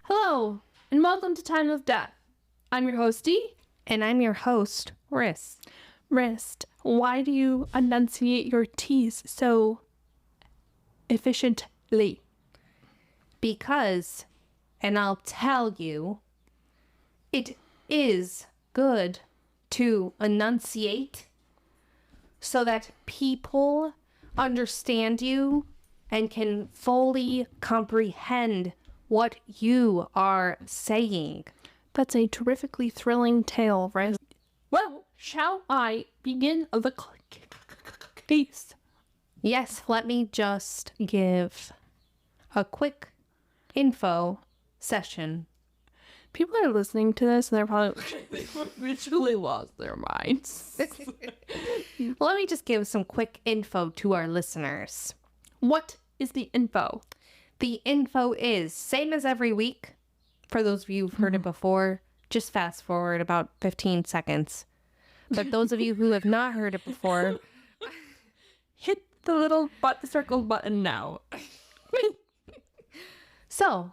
Hello, and welcome to Time of Death. I'm your host, Dee. And I'm your host, Ris. Wrist, why do you enunciate your T's so efficiently? Because, and I'll tell you, it is good to enunciate so that people understand you and can fully comprehend what you are saying. That's a terrifically thrilling tale, right? Well, shall I begin the case? Yes, let me just give a quick info session. People are listening to this and they're probably literally lost their minds. Let me just give some quick info to our listeners. What is the info? The info is same as every week. For those of you who've heard it before, just fast forward about 15 seconds. But those of you who have not heard it before, Hit the little circle button now. So,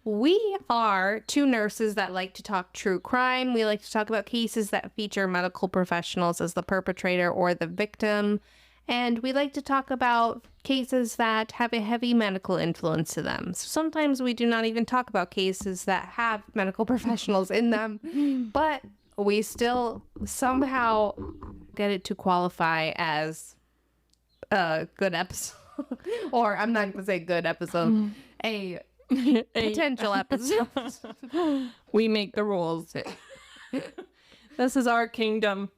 we are two nurses that like to talk true crime. We like to talk about cases that feature medical professionals as the perpetrator or the victim. And we like to talk about cases that have a heavy medical influence to them. So sometimes we do not even talk about cases that have medical professionals in them, but we still somehow get it to qualify as a good episode. Or I'm not going to say good episode, a potential episode. We make the rules. This is our kingdom.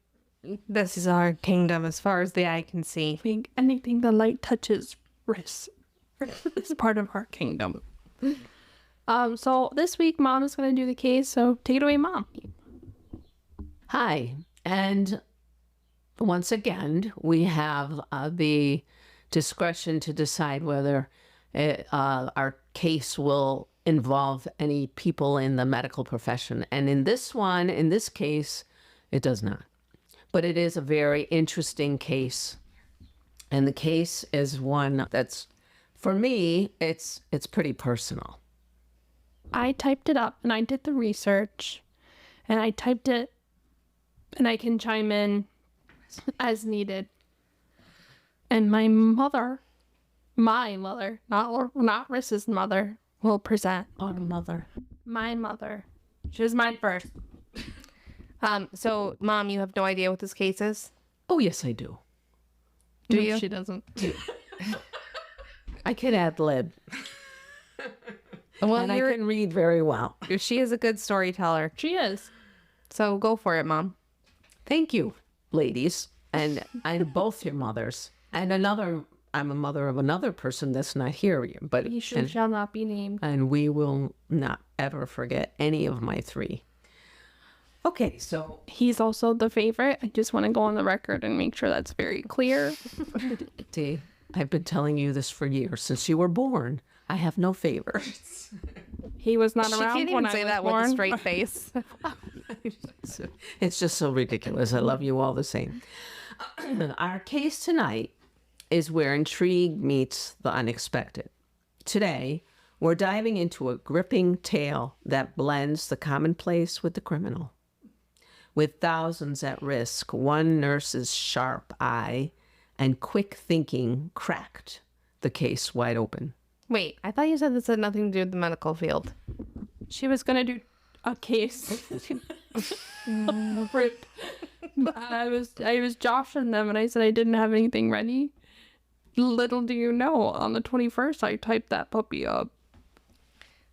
This is our kingdom as far as the eye can see. Anything the light touches, Riss. It's part of our kingdom. So this week, Mom is going to do the case. So take it away, Mom. Hi, and once again, we have the discretion to decide whether our case will involve any people in the medical profession. And in this case, it does not. But it is a very interesting case. And the case is one that's, for me, it's pretty personal. I typed it up and I did the research and I typed it and I can chime in as needed. And my mother, not Riss's mother, will present. Our mother. My mother. She was mine first. So, Mom, you have no idea what this case is? Oh, yes, I do. Do No, you? She doesn't. I can ad lib. Well, And I can read very well. she is a good storyteller. She is. So go for it, Mom. Thank you, ladies. And I'm both your mothers. And I'm a mother of another person that's not here. But He shall not be named. and we will not ever forget any of my three. Okay, so He's also the favorite. I just want to go on the record and make sure that's very clear. Dee, I've been telling you this for years. Since you were born, I have no favorites. He was not She around can't when even I say was that born. with a straight face. It's just so ridiculous. I love you all the same. Our case tonight is where intrigue meets the unexpected. Today, we're diving into a gripping tale that blends the commonplace with the criminal. With thousands at risk, one nurse's sharp eye and quick thinking cracked the case wide open. Wait, I thought you said this had nothing to do with the medical field. She was going to do a case. Rip. I was joshing them and I said I didn't have anything ready. Little do you know, on the 21st, I typed that puppy up.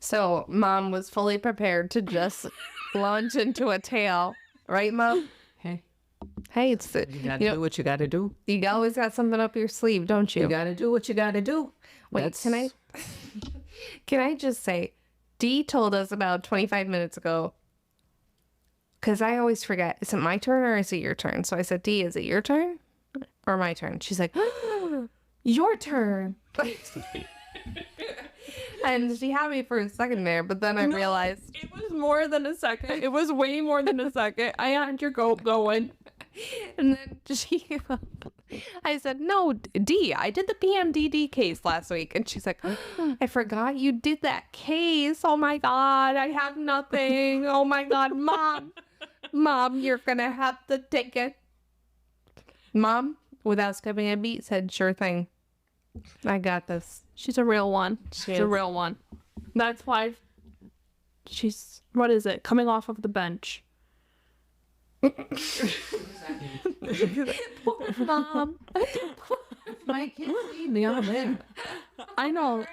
So, Mom was fully prepared to just launch into a tale. Right, Mom? Hey, Hey, it's the, you gotta do what you gotta do. you always got something up your sleeve, don't you? You gotta do what you gotta do. Wait, can I just say, Dee told us about 25 minutes ago, because I always forget, is it my turn or is it your turn? So I said, Dee, is it your turn or my turn? She's like, your turn. And she had me for a second there, but then I realized. It was more than a second. It was way more than a second. I had your goat going. And then she I said, no, Dee, I did the PMDD case last week. And she's like, I forgot you did that case. Oh my God, I have nothing. Oh my God, Mom, you're going to have to take it. Mom, without skipping a beat, said, sure thing. I got this. She's a real one. She's a real one. That's why she's, what is it, coming off of the bench. Mom. My kids need me on there. I know.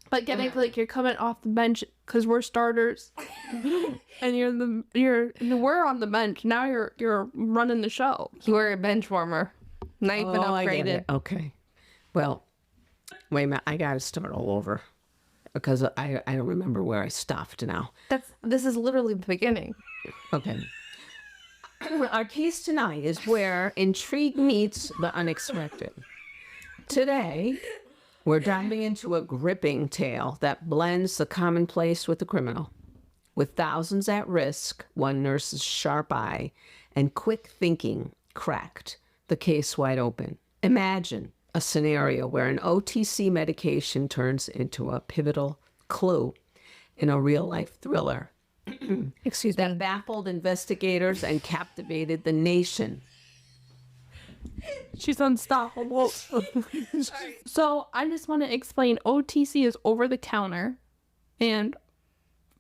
But getting like you're coming off the bench because we're starters, and we're on the bench now. You're running the show. You were a bench warmer. Now you've been I get upgraded. it. Okay. Well, wait a minute. I got to start all over because I don't remember where I stopped now. This is literally the beginning. Okay. Our case tonight is where intrigue meets the unexpected. Today, we're diving into a gripping tale that blends the commonplace with the criminal. With thousands at risk, one nurse's sharp eye and quick thinking cracked the case wide open. Imagine a scenario where an OTC medication turns into a pivotal clue in a real-life thriller. Excuse me. That baffled investigators and captivated the nation. She's unstoppable. So I just want to explain OTC is over the counter, and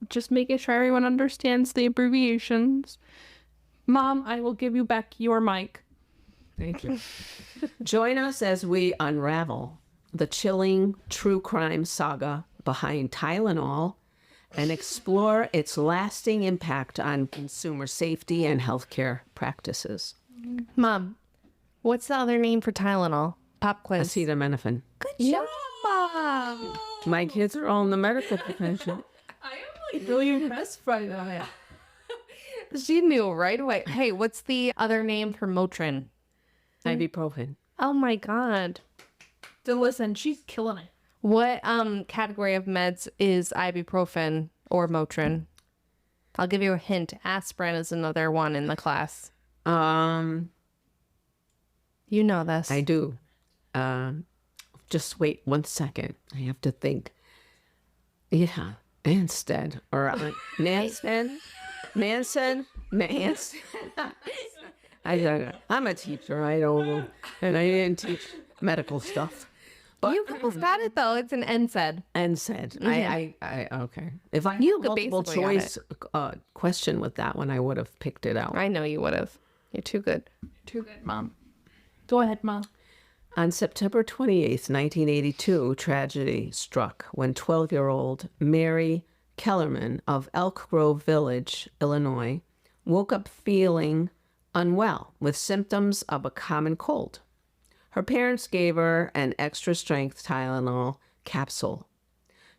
just making sure everyone understands the abbreviations. Mom, I will give you back your mic. Thank you. Join us as we unravel the chilling true crime saga behind Tylenol and explore its lasting impact on consumer safety and healthcare practices. Mom, what's the other name for Tylenol? Pop quiz. Acetaminophen. Good job, Mom. My kids are all in the medical profession. I am like really impressed by that. She knew right away. Hey, what's the other name for Motrin? Ibuprofen. Oh my God. So listen, she's killing it. What category of meds is ibuprofen or Motrin? I'll give you a hint. Aspirin is another one in the class. You know this. I do. Just wait 1 second. I have to think. Yeah, Manstead or Manson. I'm a teacher. I don't know, and I didn't teach medical stuff. But You got it though. It's an NSAID. NSAID. I okay. If I You had a multiple basically got choice question with that one, I would have picked it out. I know you would have. You're too good. Too good, Mom. Go ahead, Mom. On September 28th, 1982, tragedy struck when 12-year-old Mary Kellerman of Elk Grove Village, Illinois, woke up feeling unwell with symptoms of a common cold. Her parents gave her an extra-strength Tylenol capsule.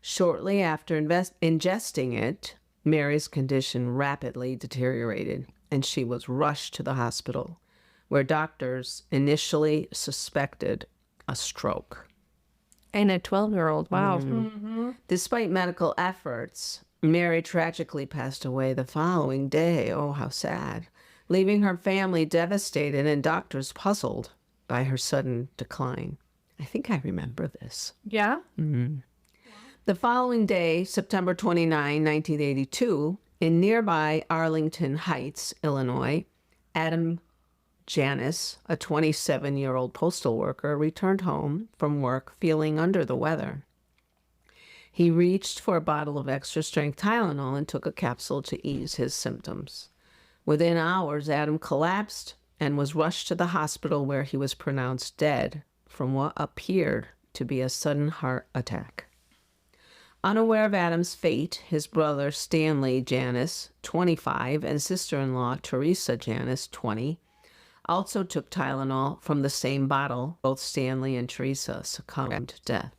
Shortly after ingesting it, Mary's condition rapidly deteriorated, and she was rushed to the hospital, where doctors initially suspected a stroke. And a 12-year-old. Wow. Despite medical efforts, Mary tragically passed away the following day. Oh, how sad. Leaving her family devastated and doctors puzzled by her sudden decline. I think I remember this. Yeah? The following day, September 29, 1982, in nearby Arlington Heights, Illinois, Adam Janis, a 27-year-old postal worker, returned home from work feeling under the weather. He reached for a bottle of extra-strength Tylenol and took a capsule to ease his symptoms. Within hours, Adam collapsed and was rushed to the hospital, where he was pronounced dead from what appeared to be a sudden heart attack. Unaware of Adam's fate, his brother Stanley Janis, 25, and sister-in-law Teresa Janis, 20, also took Tylenol from the same bottle. Both Stanley and Teresa succumbed to death.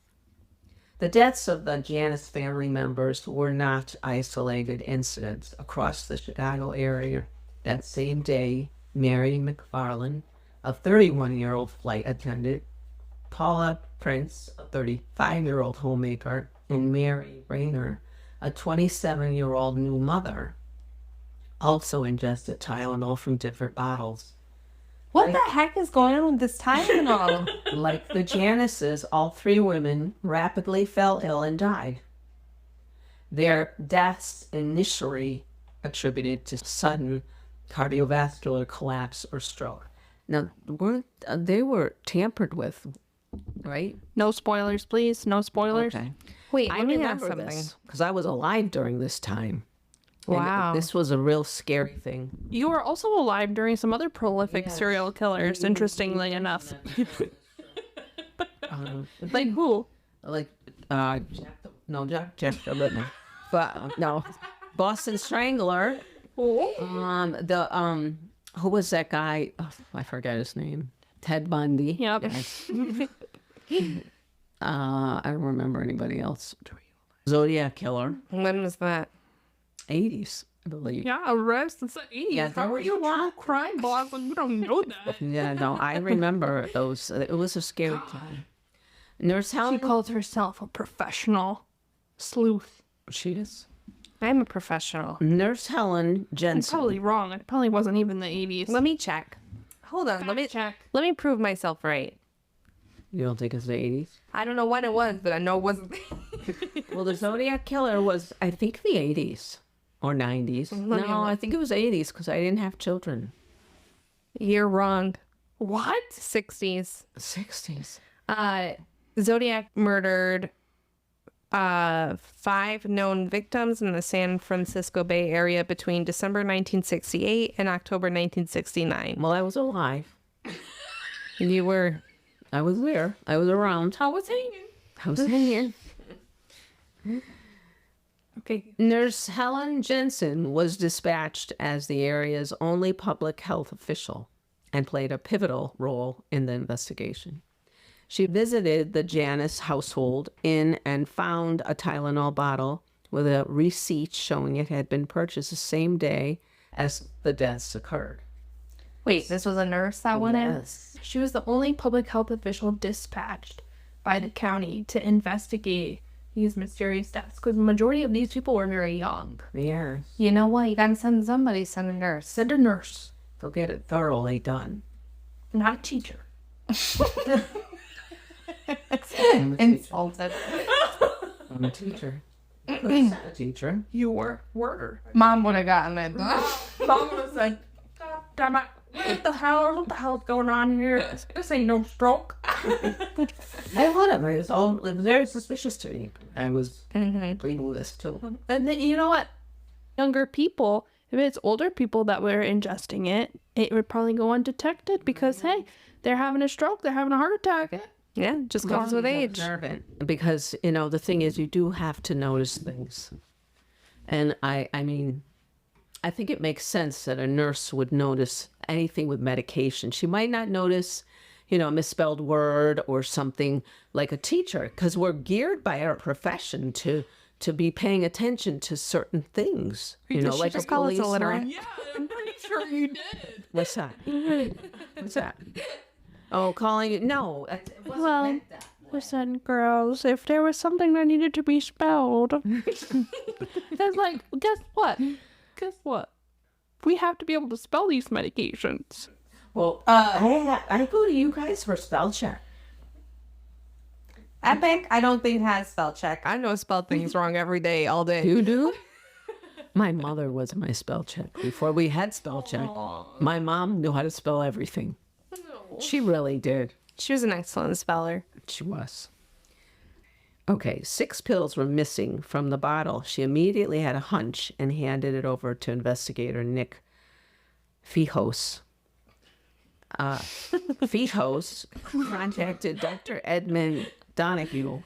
The deaths of the Janis family members were not isolated incidents across the Chicago area. That same day, Mary McFarland, a 31-year-old flight attendant, Paula Prince, a 35-year-old homemaker, and Mary Rayner, a 27-year-old new mother, also ingested Tylenol from different bottles. What the heck is going on with this Tylenol? Like the Janices, all 3 women rapidly fell ill and died. Their deaths initially attributed to sudden cardiovascular collapse or stroke. Now, they were tampered with, right? No spoilers, please. No spoilers. Okay. Wait, I let me ask remember something. this because I was alive during this time. And Wow. this was a real scary thing. You were also alive during some other prolific serial killers, interestingly enough. Like who? Like, Jack the Ripper. But, no, Boston Strangler. Who was that guy? Oh, I forget his name. Ted Bundy. Yep. I don't remember anybody else. Zodiac Killer. When was that? 80s, I believe. Yeah, arrest. It's the 80s. Yeah, How are you a true crime boss when you don't know that? Yeah, no, I remember those. It was a scary time. Nurse She Helen. calls herself a professional sleuth. She is. I'm a professional. Nurse Helen I'm Jensen. probably wrong. It probably wasn't even the 80s. Let me check. Hold on. Let me check. Let me prove myself right. You don't think it's the 80s? I don't know when it was, but I know it wasn't. Well, the Zodiac Killer was, I think, the 80s or 90s. No, I think it was 80s because I didn't have children. You're wrong. What? 60s. 60s. Zodiac murdered 5 known victims in the San Francisco Bay Area between December 1968 and October 1969. Well, I was alive. You were. I was there. I was around. I was hanging. I was hanging. Okay. Nurse Helen Jensen was dispatched as the area's only public health official and played a pivotal role in the investigation. She visited the Janis household and found a Tylenol bottle with a receipt showing it had been purchased the same day as the deaths occurred. Wait, this was a nurse that went in? She was the only public health official dispatched by the county to investigate these mysterious deaths because the majority of these people were very young. Yes. You know what? You gotta send somebody, send a nurse. Send a nurse, They'll get it thoroughly done. not a teacher. Insulted. I'm a teacher. A teacher. You were. Mom would have gotten it. Mom was like, God damn it. What the hell's going on here? This ain't no stroke. I would have. It was very suspicious to me. I was reading this too. And then, you know what? Younger people, if it's older people that were ingesting it, it would probably go undetected because, hey, they're having a stroke, they're having a heart attack. Yeah, just comes with age. Observant. Because, the thing is, you do have to notice things. And I mean, I think it makes sense that a nurse would notice anything with medication. She might not notice, a misspelled word or something like a teacher, because we're geared by our profession to be paying attention to certain things. Did she like just a call us policeman. illiterate? Yeah, I'm pretty sure you did. What's that? What's that? Oh, calling it? No. It wasn't Well, meant that. listen, girls, if there was something that needed to be spelled, that's like, guess what? Guess what? We have to be able to spell these medications. Well, I go to you guys for spell check. Epic, I don't think has spell check. I know spell things wrong every day, all day. You do? My mother was my spell check before we had spell check. My mom knew how to spell everything. She really did. She was an excellent speller. She was. Okay, 6 pills were missing from the bottle. She immediately had a hunch and handed it over to investigator Nick Fijos. Fijos contacted Dr. Edmund Donahue,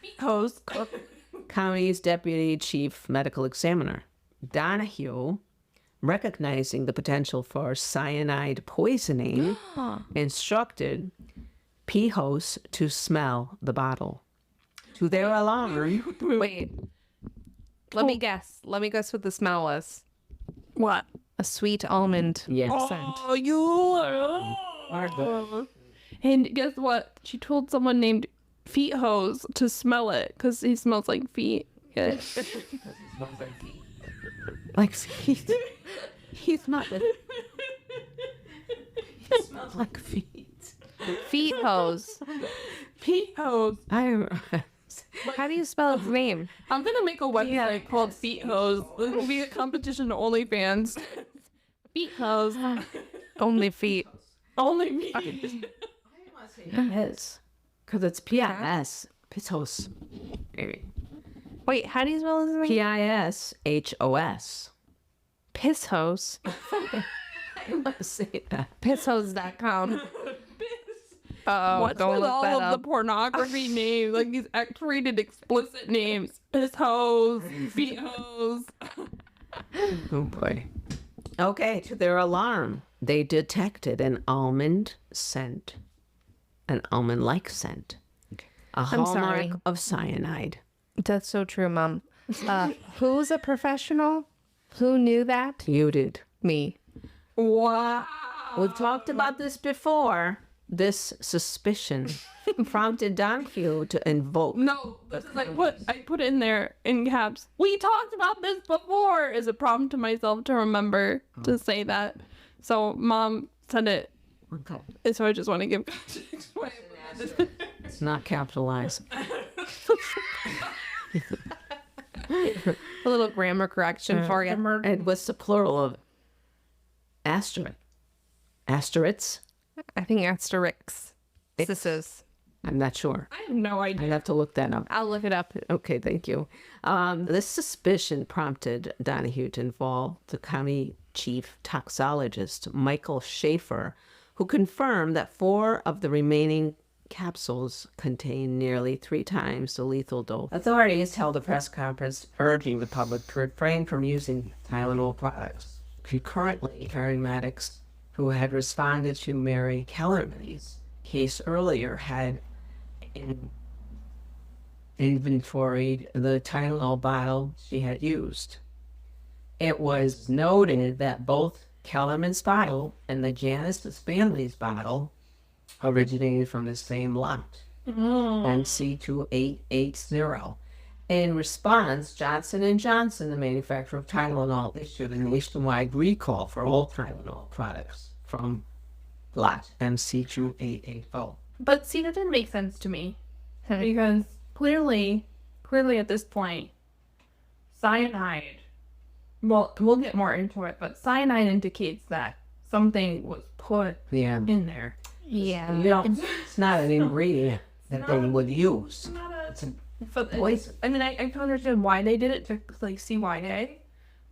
county's deputy chief medical examiner. Donahue, recognizing the potential for cyanide poisoning, instructed Fijos to smell the bottle. To their alarm, Wait. Let me guess. Let me guess what the smell was. What? A sweet almond yes. scent. Oh, you. And guess what? She told someone named Feet Hose to smell it because he smells like feet. Yeah. Like feet. He's not. It smells like feet. Feet hose. Feet hose. How do you spell his name? I'm gonna make a website called Feet Hose. This will be a competition to OnlyFans. Feet Hose. Only feet. Only me. Piss. Because it's P-I-S. Pissos. Maybe. Wait, how do you spell his name? P-I-S-H-O-S. Piss hose. I want to say that. Pisshose.com. Oh, What's don't with look all that of up. the pornography names? Like these X-rated explicit names. Piss hose, feet hose. Oh boy. Okay, to their alarm, they detected an almond scent. An almond-like scent. A hallmark sorry. of cyanide. That's so true, Mom. Who's a professional? Who knew that? You did. Me. Wow. We've talked about this before. This suspicion prompted Donahue to invoke. No, this is like what I put in there in caps. We talked about this before is a prompt to myself to remember to say that. So Mom said it. Okay. And so I just want to give context. It's not capitalized. A little grammar correction for you. And what's the plural of asterisk? Asterisks? I think asterisks. This is. I'm not sure. I have no idea. I'd have to look that up. I'll look it up. Okay, thank you. This suspicion prompted Donahue to involve the county chief toxologist, Michael Schaefer, who confirmed that 4 of the remaining capsules contained nearly 3 times the lethal dose. Authorities held a press conference urging the public to refrain from using Tylenol products. Concurrently, paramedics who had responded to Mary Kellerman's case earlier had inventoried the Tylenol bottle she had used. It was noted that both Kellerman's bottle and the Janice's family's bottle originated from the same lot, NC2880. In response, Johnson & Johnson, the manufacturer of Tylenol, issued a nationwide recall for all Tylenol products from lot NC2880. But see, that didn't make sense to me. Because clearly at this point, cyanide, well, we'll get more into it, but cyanide indicates that something was put Yeah. in there. Yeah. You know, it's not an ingredient that they would use. It's not a... It's a But poison. I mean, I can understand why they did it to like CYA,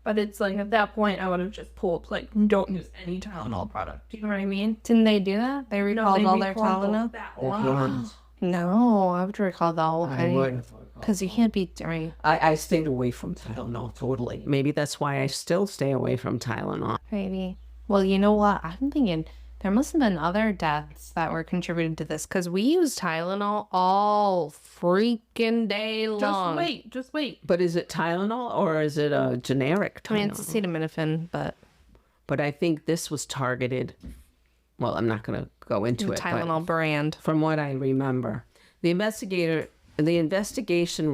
but it's like at that point I would have just pulled like don't use any Tylenol product. Do you know what I mean? Didn't they do that? They recalled all their Tylenol? That They one. wouldn't. No, I would recall the whole I thing. wouldn't. Because you can't be doing. I stayed away from Tylenol totally. Maybe that's why I still stay away from Tylenol. Maybe. Well, you know what? I'm thinking there must have been other deaths that were contributed to this because we use Tylenol all freaking day long. Just wait. But is it Tylenol or is it a generic Tylenol? I mean, it's acetaminophen, but But I think this was targeted. Well, I'm not going to go into it. but Tylenol brand. from what I remember, the investigation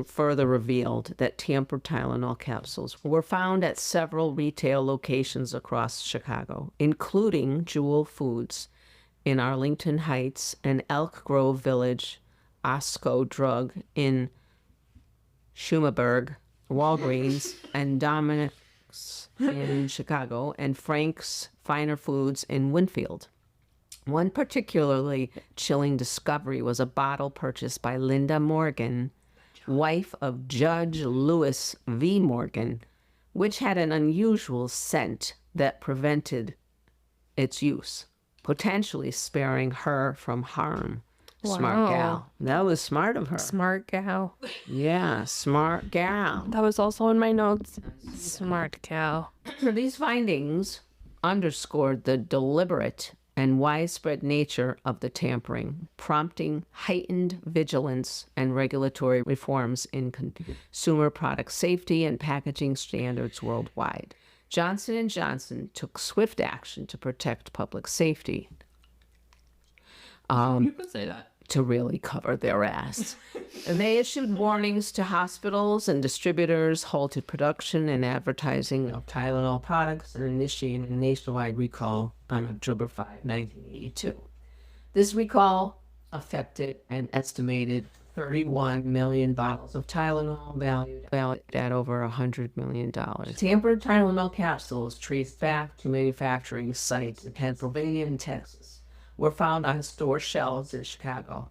further revealed that tampered Tylenol capsules were found at several retail locations across Chicago, including Jewel Foods in Arlington Heights and Elk Grove Village, Osco Drug in Schumaburg, Walgreens, and Dominic's in Chicago, and Frank's Finer Foods in Winfield. One particularly chilling discovery was a bottle purchased by Linda Morgan, wife of Judge Lewis V. Morgan, which had an unusual scent that prevented its use, potentially sparing her from harm. Smart Wow. gal. That was smart of her. Smart gal. Yeah, smart gal. That was also in my notes. Smart gal. These findings underscored the deliberate and widespread nature of the tampering, prompting heightened vigilance and regulatory reforms in consumer product safety and packaging standards worldwide. Johnson & Johnson took swift action to protect public safety. You could say that. to really cover their ass. And they issued warnings to hospitals and distributors, halted production and advertising of Tylenol products, and initiated a nationwide recall on October 5, 1982. This recall affected an estimated 31 million bottles of Tylenol, valued at over $100 million. Tampered Tylenol capsules traced back to manufacturing sites in Pennsylvania and Texas were found on store shelves in Chicago.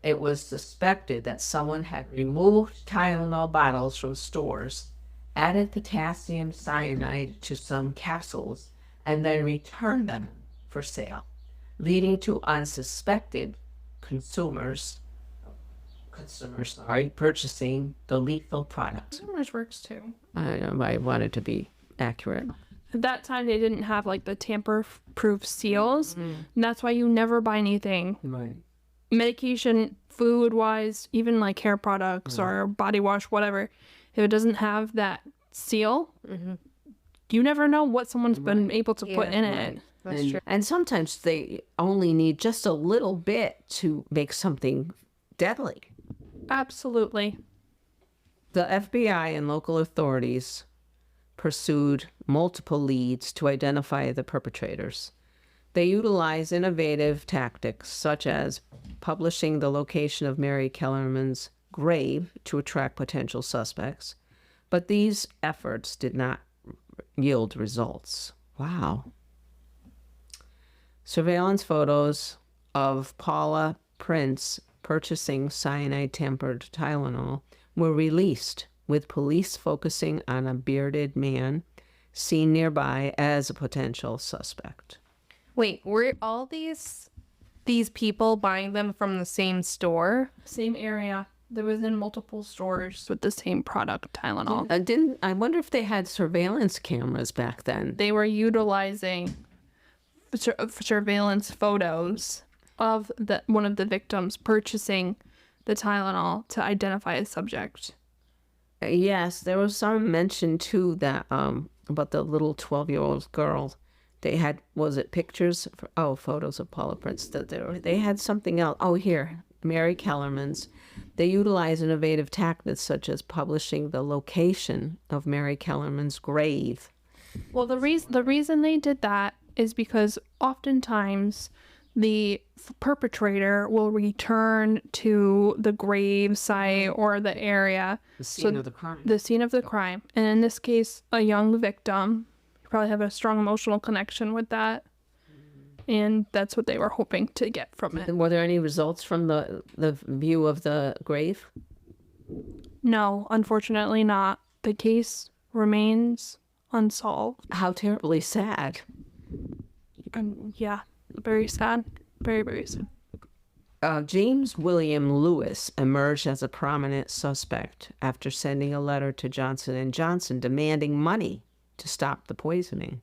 It was suspected that someone had removed Tylenol bottles from stores, added potassium cyanide to some capsules, and then returned them for sale, leading to unsuspected consumers purchasing the lethal product. Consumers works too. I wanted to be accurate. At that time, they didn't have like the tamper-proof seals, and that's why you never buy anything. Right. Medication, food-wise, even like hair products or body wash, whatever. If it doesn't have that seal, you never know what someone's been able to put in it. That's true. And sometimes they only need just a little bit to make something deadly. Absolutely. The FBI and local authorities pursued multiple leads to identify the perpetrators. They utilized innovative tactics such as publishing the location of Mary Kellerman's grave to attract potential suspects, but these efforts did not yield results. Wow. Surveillance photos of Paula Prince purchasing cyanide-tempered Tylenol were released, with police focusing on a bearded man seen nearby as a potential suspect. Wait, were all these people buying them from the same store? Same area. There was in multiple stores with the same product, Tylenol. I wonder if they had surveillance cameras back then. They were utilizing surveillance photos of one of the victims purchasing the Tylenol to identify a subject. Yes, there was some mention too that about the little 12-year-old girl. They had, was it pictures? Photos of Paula Prince. They had something else. Oh, here, Mary Kellerman's. They utilized innovative tactics such as publishing the location of Mary Kellerman's grave. Well, the reason they did that is because oftentimes the perpetrator will return to the grave site or the area. The scene of the crime. The scene of the crime. And in this case, a young victim. You probably have a strong emotional connection with that. And that's what they were hoping to get from it. And were there any results from the view of the grave? No, unfortunately not. The case remains unsolved. How terribly sad. Yeah, very sad. Very, very sad. James William Lewis emerged as a prominent suspect after sending a letter to Johnson & Johnson demanding money to stop the poisoning.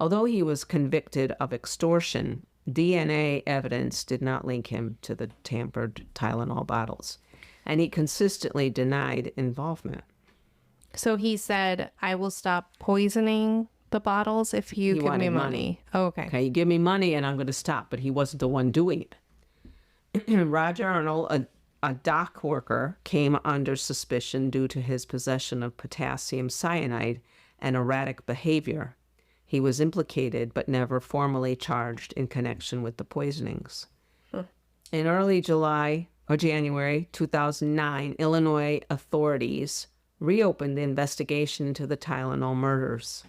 Although he was convicted of extortion, DNA evidence did not link him to the tampered Tylenol bottles, and he consistently denied involvement. So he said, I will stop poisoning the bottles if you give me money. Oh, okay. Okay, you give me money and I'm going to stop, but he wasn't the one doing it. Roger Arnold, a dock worker, came under suspicion due to his possession of potassium cyanide and erratic behavior. He was implicated but never formally charged in connection with the poisonings. In early January 2009, Illinois authorities reopened the investigation into the Tylenol murders.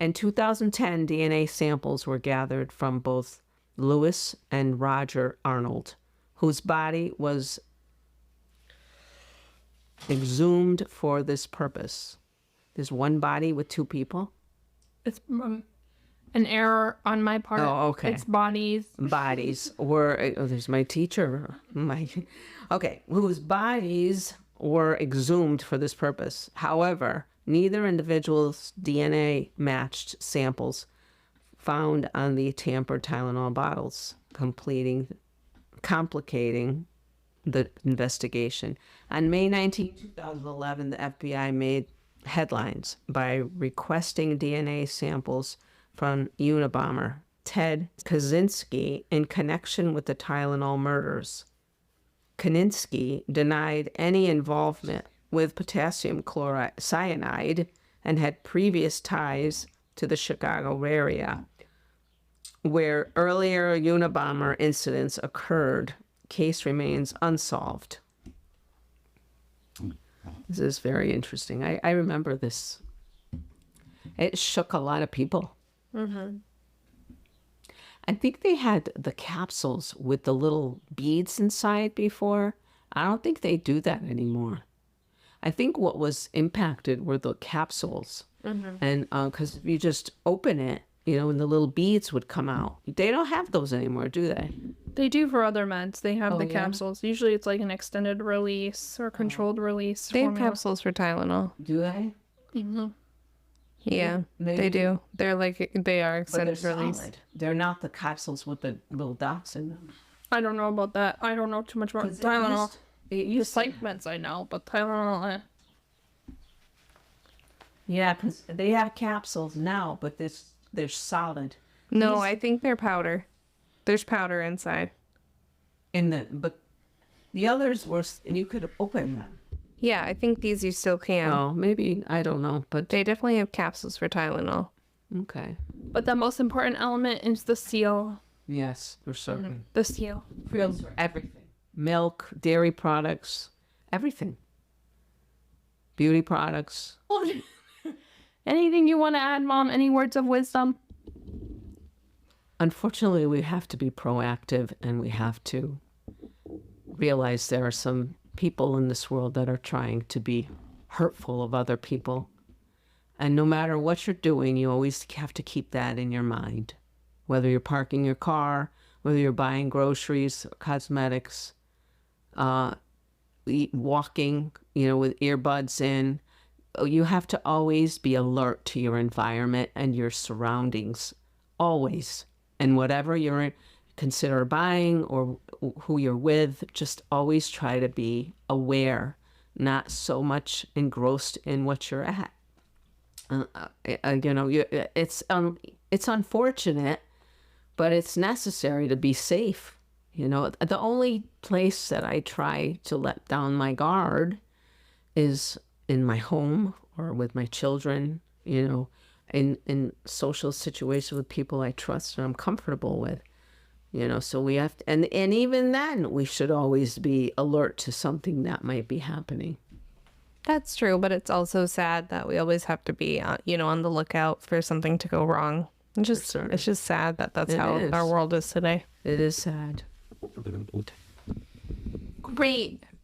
In 2010, DNA samples were gathered from both Lewis and Roger Arnold, whose body was exhumed for this purpose. There's one body with two people? It's an error on my part. Oh, okay. It's bodies. Bodies were, there's my teacher. Okay, whose bodies were exhumed for this purpose. However, neither individual's DNA matched samples found on the tampered Tylenol bottles, complicating the investigation. On May 19, 2011, the FBI made headlines by requesting DNA samples from Unabomber Ted Kaczynski in connection with the Tylenol murders. Kaninsky denied any involvement with potassium chloride cyanide and had previous ties to the Chicago area, where earlier Unabomber incidents occurred. Case remains unsolved. This is very interesting. I remember this. It shook a lot of people. Mm-hmm. I think they had the capsules with the little beads inside before. I don't think they do that anymore. I think what was impacted were the capsules. Mm-hmm. And because if you just open it, you know, and the little beads would come out. They don't have those anymore, do they? They do for other meds. They have the yeah? capsules. Usually it's like an extended release or controlled release. They have formula. capsules for Tylenol. Do they? Mm-hmm. Yeah, they do. They are But they're extended release. solid. They're not the capsules with the little dots in them. I don't know about that. I don't know too much about 'Cause Tylenol. It The used to, psych meds I know, but Tylenol, yeah, because they have capsules now, but they're solid. No, These- I think they're powder. There's powder inside. But the others were, and you could open them. Yeah, I think these you still can. Oh, maybe, I don't know, but They definitely have capsules for Tylenol. okay. but the most important element is the seal. Yes, for certain. The seal. Feels for everything. Milk, dairy products, everything. Beauty products. Anything you want to add, Mom? Any words of wisdom? Unfortunately, we have to be proactive and we have to realize there are some people in this world that are trying to be hurtful of other people. And no matter what you're doing, you always have to keep that in your mind. Whether you're parking your car, whether you're buying groceries, cosmetics, walking, you know, with earbuds in, you have to always be alert to your environment and your surroundings, always. And whatever you're consider buying or who you're with, just always try to be aware, not so much engrossed in what you're at. You know, it's unfortunate, but it's necessary to be safe. You know, the only place that I try to let down my guard is in my home or with my children, you know, in social situations with people I trust and I'm comfortable with, you know. So we have to, and even then we should always be alert to something that might be happening. That's true, but it's also sad that we always have to be, you know, on the lookout for something to go wrong. It's just sad that that's how is. our world is today. It is sad.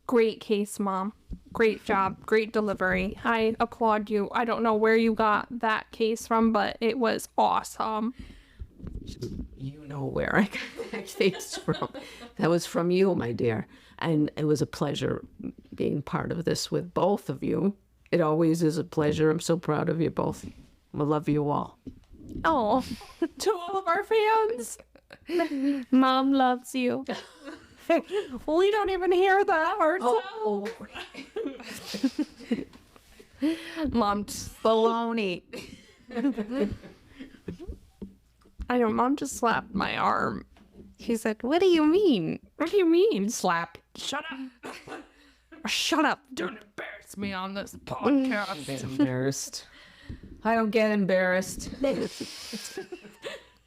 Great case, Mom. Great job. Great delivery. I applaud you. I don't know where you got that case from, but it was awesome. You know where I got that case from. That was from you, my dear. And it was a pleasure being part of this with both of you. It always is a pleasure. I'm so proud of you both. I love you all. Oh, to all of our fans. Mom loves you. We don't even hear that ourselves. Mom, baloney. I know, Mom just slapped my arm. He said, "What do you mean?" What do you mean, slap? Shut up. Shut up. Don't embarrass me on this podcast. I'm embarrassed. I don't get embarrassed.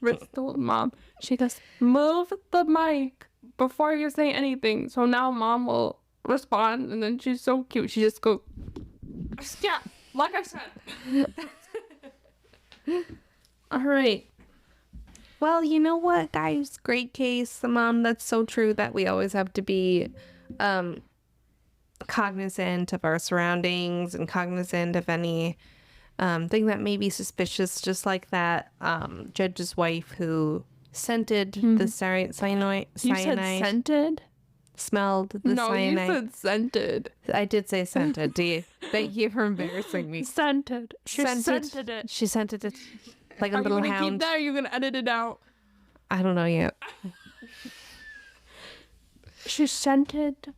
Ris told Mom, she goes, move the mic before you say anything. So now Mom will respond, and then she's so cute. She just goes, yeah, like I said. All right. Well, you know what, guys? Great case, Mom. That's so true that we always have to be cognizant of our surroundings and cognizant of any thing that may be suspicious, just like that judge's wife who scented the cyanide. You said scented? Smelled the No, cyanide. you said scented. I did say scented. Dee. Thank you for embarrassing me. Scented. She scented it. She scented it like a Are you little going to keep hound. that or are you going to edit it out? I don't know yet. She scented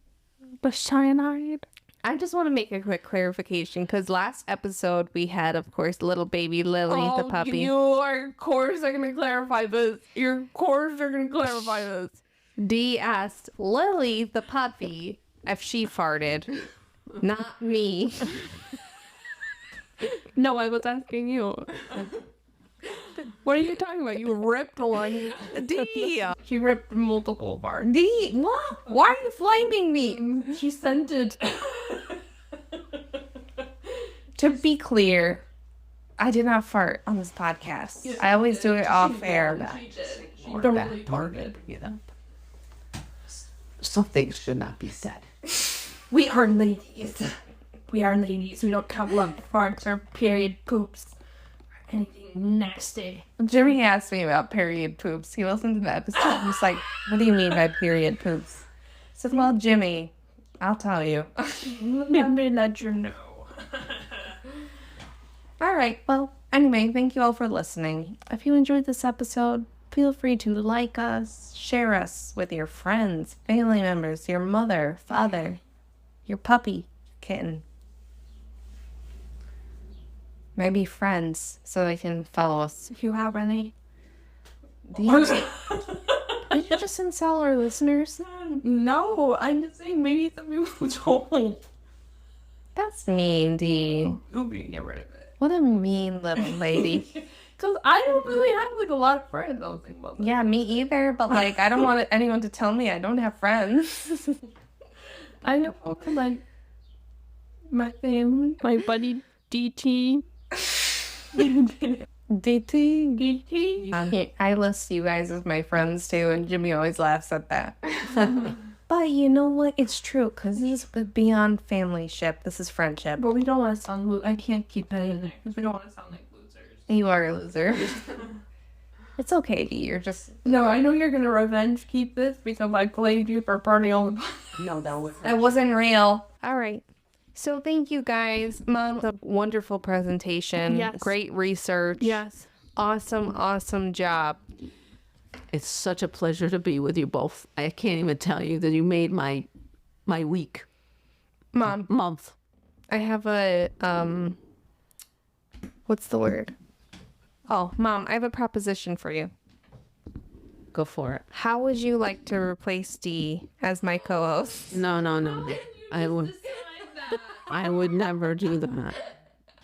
the cyanide. I just want to make a quick clarification because last episode we had, of course, little baby Lily, the puppy. Your cores are going to clarify this. Your cores are going to clarify this. Dee asked Lily, the puppy, if she farted. Not me. No, I was asking you. What are you talking about? You ripped one. Dee! She ripped multiple parts. Dee! What? Why are you flaming me? She sent it. To be clear, I did not fart on this podcast. I always do it off air. She totally farted. Some things should not be said. We are ladies. We are ladies. We don't count love farts or period poops or anything nasty. Jimmy asked me about period poops. He listened to the episode. He was like, what do you mean by period poops? I said, well, Jimmy, I'll tell you. Let me let you know. All right. Well, anyway, thank you all for listening. If you enjoyed this episode, feel free to like us, share us with your friends, family members, your mother, father, your puppy, kitten. Maybe friends, so they can follow us. If you have any. Are you just insult our listeners? No, I'm just saying maybe some people don't. That's mean, Dee. You can get rid of it. What a mean little lady. Because I don't really have like a lot of friends. I was thinking about that. Yeah, me either, but like, I don't want anyone to tell me I don't have friends. I know, like, my family, my buddy DT. DT. DT. I list you guys as my friends too, and Jimmy always laughs at that. But you know what? It's true, because this is beyond family ship. This is friendship. But we don't want to sound I can't keep that in there because we don't want to sound like losers. You are a loser. It's okay, Dee. You're just... No, I know you're going to revenge keep this because I blamed you for partying all the time. No, that was It wasn't real. All right. So thank you guys. Mom, a wonderful presentation. Yes. Great research. Yes. Awesome job. It's such a pleasure to be with you both. I can't even tell you that you made my week, Mom, month. I have a, what's the word? Oh, Mom, I have a proposition for you. Go for it. How would you like to replace Dee as my co-host? No. I would never do that.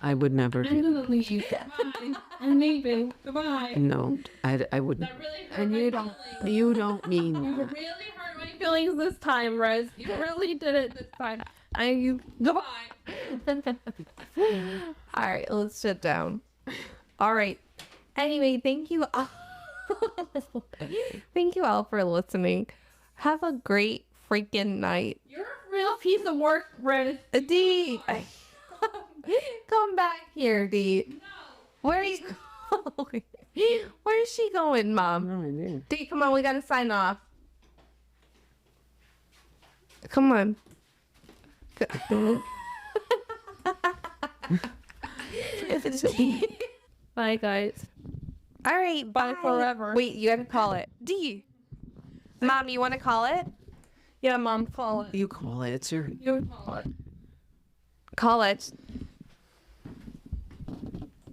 I would never do I'm going to leave you. I'm leaving. Goodbye. No, I wouldn't. That really hurt And my you feelings. don't mean You that. really hurt my feelings this time, Riz. You really did it this time. Goodbye. All right, let's sit down. All right. Anyway, thank you all. Thank you all for listening. Have a great freaking night. You're a real piece of work, Riz. Dee, come back here, Dee. No. Where are you? Where is she going, Mom? No idea. Dee, come on, we gotta sign off. Come on. Bye, guys. All right, bye forever. Wait, you gotta call it. Dee. Mom, you wanna call it? Yeah, Mom, call it. You call it. It's your You call it. Call it.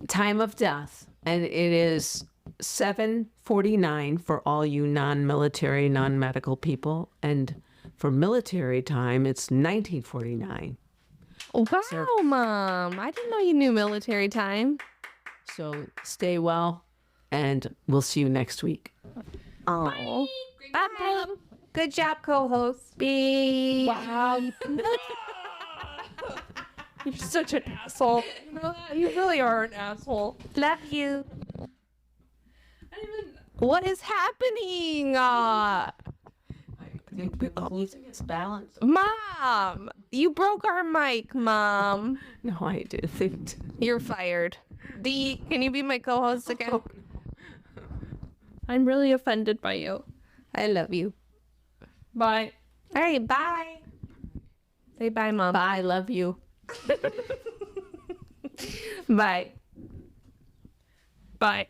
time of death, and it is 7:49 for all you non-military, non-medical people, and for military time, it's 1949. Wow, Mom. I didn't know you knew military time. So stay well, and we'll see you next week. Oh. Bye. Good job, co-host. Bye. Wow. You're such an asshole. You know that? You really are an asshole. Love you. I didn't even... What is happening? Losing its balance. Mom, you broke our mic, Mom. No, I didn't. You're fired. Dee, can you be my co-host again? I'm really offended by you. I love you. Bye. All right, bye. Say bye, Mom. Bye, love you. Bye. Bye.